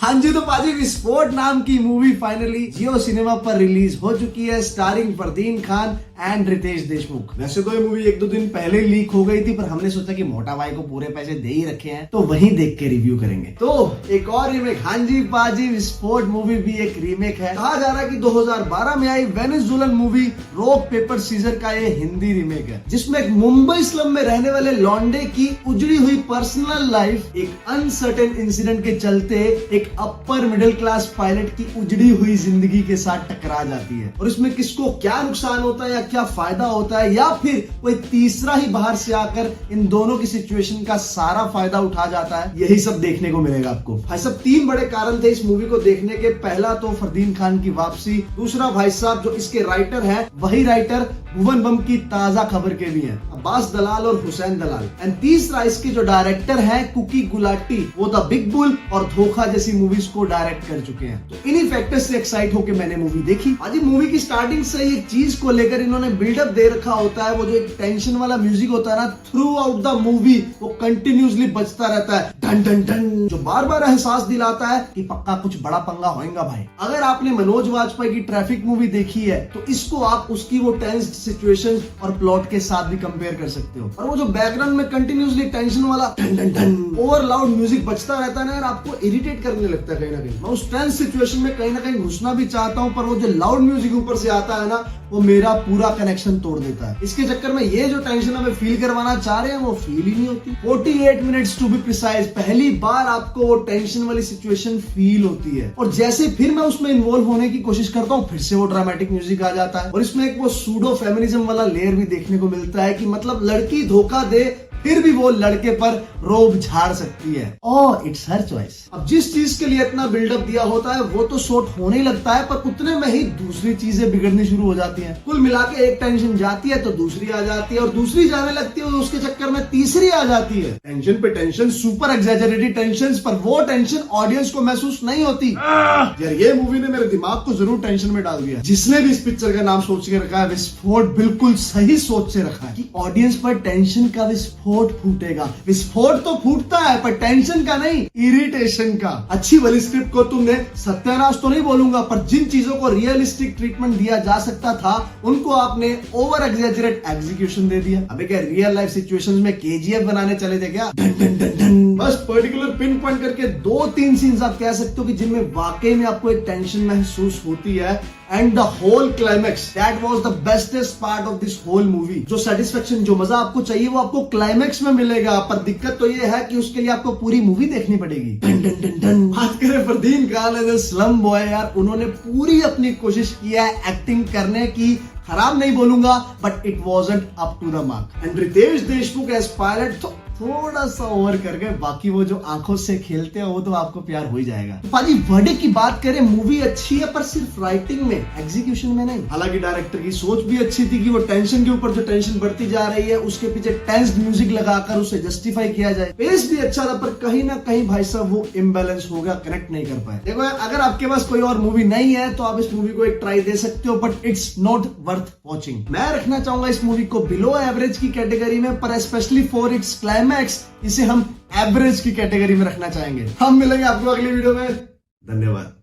हाँ जी, तो पाजी विस्फोट नाम की मूवी फाइनली जियो सिनेमा पर रिलीज हो चुकी है, स्टारिंग फरदीन खान एंड रितेश देशमुख। वैसे तो ये मूवी एक दो दिन पहले लीक हो गई थी, पर हमने सोचा कि मोटा भाई को पूरे पैसे दे ही रखे हैं तो वहीं देख के रिव्यू करेंगे। तो एक और रीमेक, हाँ जी पाजी विस्फोट मूवी भी एक रीमेक है। कहा जा रहा है कि 2012 में आई Venezuelan movie rock paper scissor का ये हिंदी रीमेक है, जिसमें एक मुंबई स्लम में रहने वाले लौंडे की उजड़ी हुई पर्सनल लाइफ एक अनसर्टेन इंसिडेंट के चलते एक अपर मिडिल क्लास पायलट की उजड़ी हुई जिंदगी के साथ टकरा जाती है, और इसमें किसको क्या नुकसान होता है या क्या फायदा होता है, या फिर कोई तीसरा ही बाहर से आकर इन दोनों की सिचुएशन का सारा फायदा उठा जाता है, यही सब देखने को मिलेगा आपको। भाई साहब, तीन बड़े कारण थे इस मूवी को देखने के। पहला तो फरदीन खान की वापसी, दूसरा भाई साहब जो इसके राइटर है वही राइटर भुवन बम की ताजा खबर के भी हैं, अब्बास दलाल और हुसैन दलाल, एंड तीसरा इसके जो डायरेक्टर है कुकी गुलाटी, वो द बिग बुल और धोखा जैसी मूवीज को डायरेक्ट कर चुके हैं। तो इन्हीं फैक्टर्स से एक्साइट होकर मैंने मूवी देखी। आज मूवी की स्टार्टिंग से एक चीज को लेकर इन्होंने बिल्डअप दे रखा होता है, वो जो एक टेंशन वाला म्यूजिक होता है ना, थ्रू आउट द मूवी वो कंटिन्यूसली बजता रहता है, डन डन डन, जो बार बार एहसास दिलाता है कि पक्का कुछ बड़ा पंगा होएगा भाई। अगर आपने मनोज वाजपेयी की ट्रैफिक मूवी देखी है तो इसको आप उसकी वो टेंस सिचुएशन और प्लॉट के साथ भी कंपेयर कर सकते हो। और वो जो बैकग्राउंड में कंटिन्यूसली टेंशन वाला done done done over loud music बजता रहता है ना यार, आपको इरिटेट करने लगता है कहीं ना कहीं। मैं उस टेंस सिचुएशन में कहीं ना कहीं घुसना भी चाहता हूं, पर वो जो लाउड म्यूजिक ऊपर से आता है ना, वो मेरा पूरा कनेक्शन तोड़ देता है। इसके चक्कर में ये जो टेंशन हमें फील करवाना चाह रहे हैं वो फील ही नहीं होती। 48 मिनट्स टू बी प्रिसाइज, पहली बार आपको वो टेंशन वाली सिचुएशन फील होती है, और जैसे फिर मैं उसमें इन्वॉल्व होने की कोशिश करता हूँ, फिर से वो ड्रामेटिक म्यूजिक आ जाता है, और इसमें एक वो सूडो फेमिनिज्म वाला लेयर भी देखने को मिलता है कि मतलब लड़की धोखा दे फिर भी वो लड़के पर रोब झाड़ सकती है। ओह, इट्स हर चॉइस। अब जिस चीज के लिए इतना बिल्डअप दिया होता है वो तो शॉर्ट होने लगता है, पर उतने में ही दूसरी चीजें बिगड़नी शुरू हो जाती हैं। कुल मिला के एक टेंशन जाती है तो दूसरी आ जाती है, और दूसरी जाने लगती है, उसके चक्कर में तीसरी आ जाती है। टेंशन पे टेंशन, सुपर एग्जैजरेटेड टेंशन, पर वो टेंशन ऑडियंस को महसूस नहीं होती। यार ये मूवी ने मेरे दिमाग को जरूर टेंशन में डाल दिया। जिसने भी इस पिक्चर का नाम सोच के रखा है विस्फोट, बिल्कुल सही सोच से रखा है कि ऑडियंस पर टेंशन का विस्फोट फूटेगा। विस्फोट तो फूटता है पर टेंशन का नहीं, इरिटेशन का। अच्छी वाली स्क्रिप्ट को तुमने सत्यानाश तो नहीं बोलूंगा, पर जिन चीजों को रियलिस्टिक ट्रीटमेंट दिया जा सकता था उनको आपने ओवर एग्जैजरेट एग्जीक्यूशन दे दिया। अबे क्या रियल लाइफ सिचुएशंस में केजीएफ बनाने चले थे क्या? Done done done done. बस पर्टिकुलर पिन पॉइंट करके 2-3 सीन्स आप कह सकते हो कि जिनमें वाकई में आपको एक टेंशन महसूस होती है, and the whole climax that was the bestest part of this whole movie. जो सेटिस्फेक्शन, जो मजा आपको चाहिए वो आपको क्लाइमैक्स में मिलेगा, पर दिक्कत तो ये है कि उसके लिए आपको पूरी मूवी देखनी पड़ेगी। Done done done done. बात करें Fardeen Khan as a slum boy, यार उन्होंने पूरी अपनी कोशिश की है एक्टिंग करने की, खराब नहीं बोलूंगा, but it wasn't up to the mark. And Riteish Deshmukh as pilot तो थोड़ा सा ओवर कर गए, बाकी वो जो आंखों से खेलते हैं वो तो आपको प्यार हो ही जाएगा। तो पाजी वर्डिक्ट की बात करें, मूवी अच्छी है पर सिर्फ राइटिंग में, एग्जीक्यूशन में नहीं। हालांकि डायरेक्टर की सोच भी अच्छी थी कि वो टेंशन के ऊपर जो टेंशन बढ़ती जा रही है उसके पीछे टेंस म्यूजिक लगाकर उसे जस्टिफाई किया जाए। पेस भी अच्छा था, पर कहीं ना कहीं भाई साहब वो इम्बैलेंस हो गया, कनेक्ट नहीं कर पाए। देखो यार, अगर आपके पास कोई और मूवी नहीं है तो आप इस मूवी को एक ट्राई दे सकते हो, but it's not worth watching. मैं रखना चाहूंगा इस मूवी को बिलो एवरेज की कैटेगरी में, पर स्पेशली फॉर इट्स क्लाइमैक्स इसे हम एवरेज की कैटेगरी में रखना चाहेंगे। हम मिलेंगे आपको अगली वीडियो में। धन्यवाद।